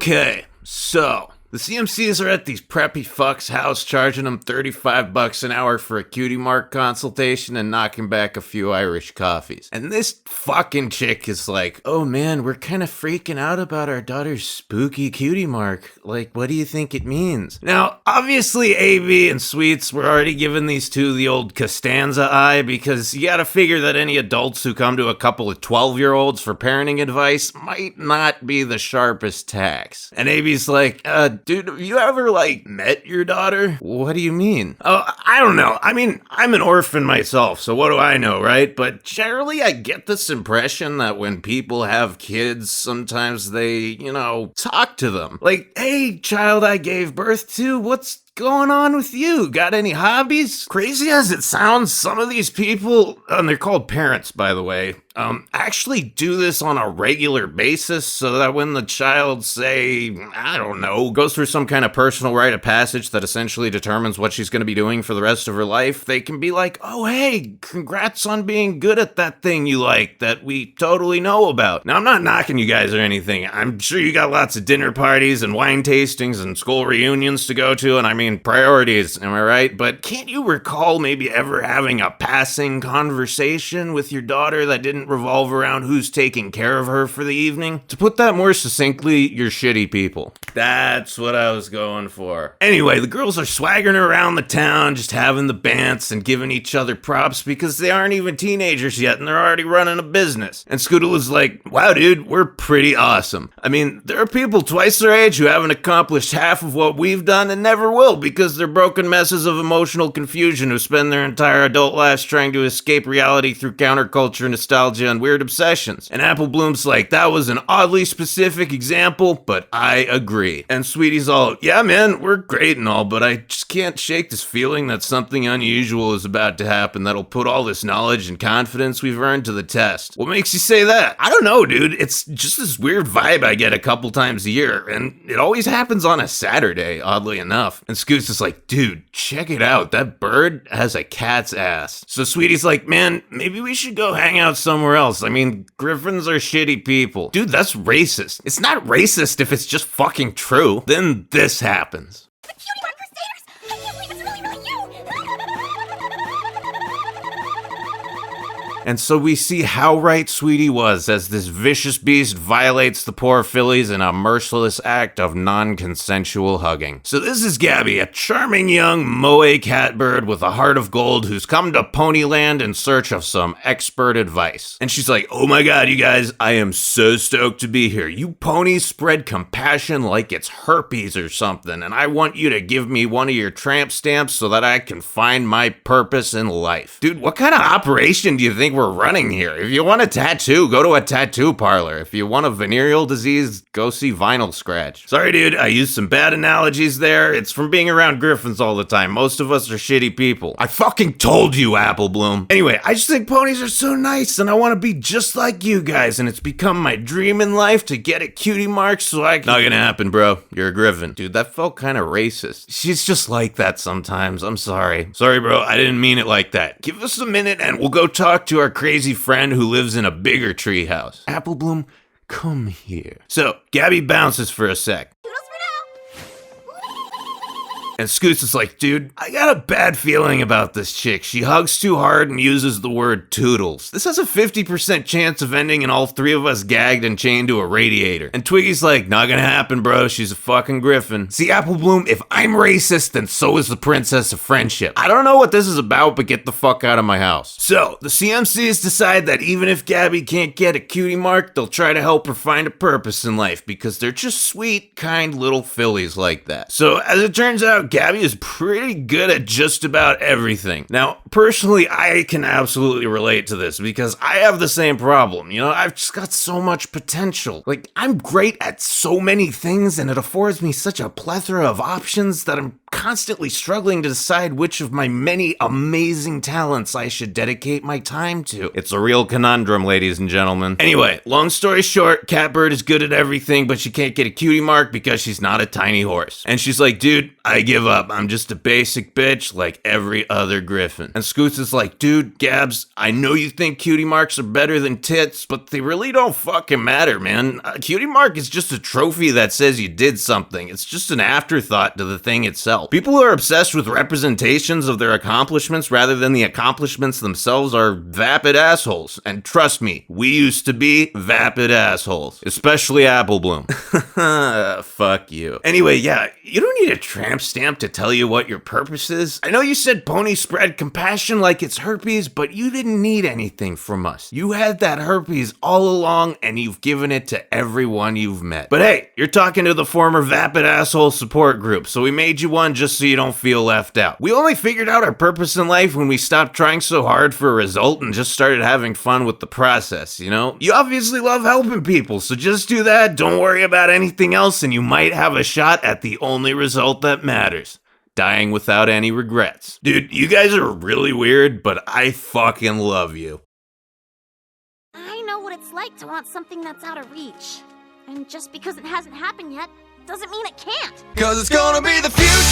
Okay, so the CMCs are at these preppy fucks' house charging them $35 an hour for a Cutie Mark consultation and knocking back a few Irish coffees. And this fucking chick is like, oh man, we're kind of freaking out about our daughter's spooky Cutie Mark. Like, what do you think it means? Now, obviously AB and Sweets were already giving these two the old Costanza eye because you gotta figure that any adults who come to a couple of 12-year-olds for parenting advice might not be the sharpest tacks. And AB's like, dude, have you ever, met your daughter? What do you mean? Oh, I don't know. I mean, I'm an orphan myself, so what do I know, right? But generally, I get this impression that when people have kids, sometimes they, talk to them. Like, hey, child I gave birth to, what's going on with you? Got any hobbies? Crazy as it sounds, some of these people, and they're called parents, by the way, actually do this on a regular basis so that when the child, say, I don't know, goes through some kind of personal rite of passage that essentially determines what she's going to be doing for the rest of her life, they can be like, oh, hey, congrats on being good at that thing you like that we totally know about. Now, I'm not knocking you guys or anything. I'm sure you got lots of dinner parties and wine tastings and school reunions to go to, and I mean, priorities, am I right? But can't you recall maybe ever having a passing conversation with your daughter that didn't revolve around who's taking care of her for the evening? To put that more succinctly, you're shitty people. That's what I was going for. Anyway, the girls are swaggering around the town, just having the bants and giving each other props because they aren't even teenagers yet and they're already running a business. And Scootle is like, wow, dude, we're pretty awesome. I mean, there are people twice their age who haven't accomplished half of what we've done and never will because they're broken messes of emotional confusion who spend their entire adult lives trying to escape reality through counterculture, nostalgia, and weird obsessions. And Apple Bloom's like, that was an oddly specific example, but I agree. And Sweetie's all, yeah, man, we're great and all, but I just can't shake this feeling that something unusual is about to happen that'll put all this knowledge and confidence we've earned to the test. What makes you say that? I don't know, dude. It's just this weird vibe I get a couple times a year, and it always happens on a Saturday, oddly enough. And Scoots is like, dude, check it out. That bird has a cat's ass. So Sweetie's like, man, maybe we should go hang out somewhere else. I mean, griffins are shitty people. Dude, that's racist. It's not racist if it's just fucking true. Then this happens. The Cutie Mark Crusaders! I can't believe it's really you! And so we see how right Sweetie was as this vicious beast violates the poor fillies in a merciless act of non-consensual hugging. So this is Gabby, a charming young moe catbird with a heart of gold who's come to Ponyland in search of some expert advice. And she's like, oh my god, you guys, I am so stoked to be here. You ponies spread compassion like it's herpes or something, and I want you to give me one of your tramp stamps so that I can find my purpose in life. Dude, what kind of operation do you think we're running here? If you want a tattoo, go to a tattoo parlor. If you want a venereal disease, go see Vinyl Scratch. Sorry, dude, I used some bad analogies there. It's from being around griffins all the time. Most of us are shitty people. I fucking told you, Apple Bloom. Anyway, I just think ponies are so nice, and I want to be just like you guys, and it's become my dream in life to get a Cutie Mark so I can... Not gonna happen, bro. You're a griffin. Dude, that felt kind of racist. She's just like that sometimes. I'm sorry. Sorry, bro. I didn't mean it like that. Give us a minute, and we'll go talk to our crazy friend who lives in a bigger treehouse. Apple Bloom, come here. So, Gabby bounces for a sec. And Scoots is like, dude, I got a bad feeling about this chick. She hugs too hard and uses the word toodles. This has a 50% chance of ending in all three of us gagged and chained to a radiator. And Twiggy's like, not gonna happen, bro. She's a fucking griffin. See, Apple Bloom, if I'm racist, then so is the Princess of Friendship. I don't know what this is about, but get the fuck out of my house. So, the CMCs decide that even if Gabby can't get a Cutie Mark, they'll try to help her find a purpose in life because they're just sweet, kind little fillies like that. So, as it turns out, Gabby is pretty good at just about everything. Now, personally, I can absolutely relate to this because I have the same problem. I've just got so much potential. Like, I'm great at so many things and it affords me such a plethora of options that I'm constantly struggling to decide which of my many amazing talents I should dedicate my time to. It's a real conundrum, ladies and gentlemen. Anyway, long story short, Catbird is good at everything, but she can't get a Cutie Mark because she's not a tiny horse. And she's like, dude, I get give up. I'm just a basic bitch like every other Griffin. And Scoots is like, dude, Gabs, I know you think cutie marks are better than tits, but they really don't fucking matter, man. A cutie mark is just a trophy that says you did something. It's just an afterthought to the thing itself. People who are obsessed with representations of their accomplishments rather than the accomplishments themselves are vapid assholes. And trust me, we used to be vapid assholes. Especially Apple Bloom. Fuck you. Anyway, yeah, you don't need a tramp stamp to tell you what your purpose is. I know you said pony spread compassion like it's herpes, but you didn't need anything from us. You had that herpes all along and you've given it to everyone you've met. But hey, you're talking to the former vapid asshole support group, so we made you one just so you don't feel left out. We only figured out our purpose in life when we stopped trying so hard for a result and just started having fun with the process, you know? You obviously love helping people, so just do that, don't worry about anything else, and you might have a shot at the only result that matters. Dying without any regrets. Dude, you guys are really weird, but I fucking love you. I know what it's like to want something that's out of reach. And just because it hasn't happened yet, doesn't mean it can't. 'Cause it's gonna be the future.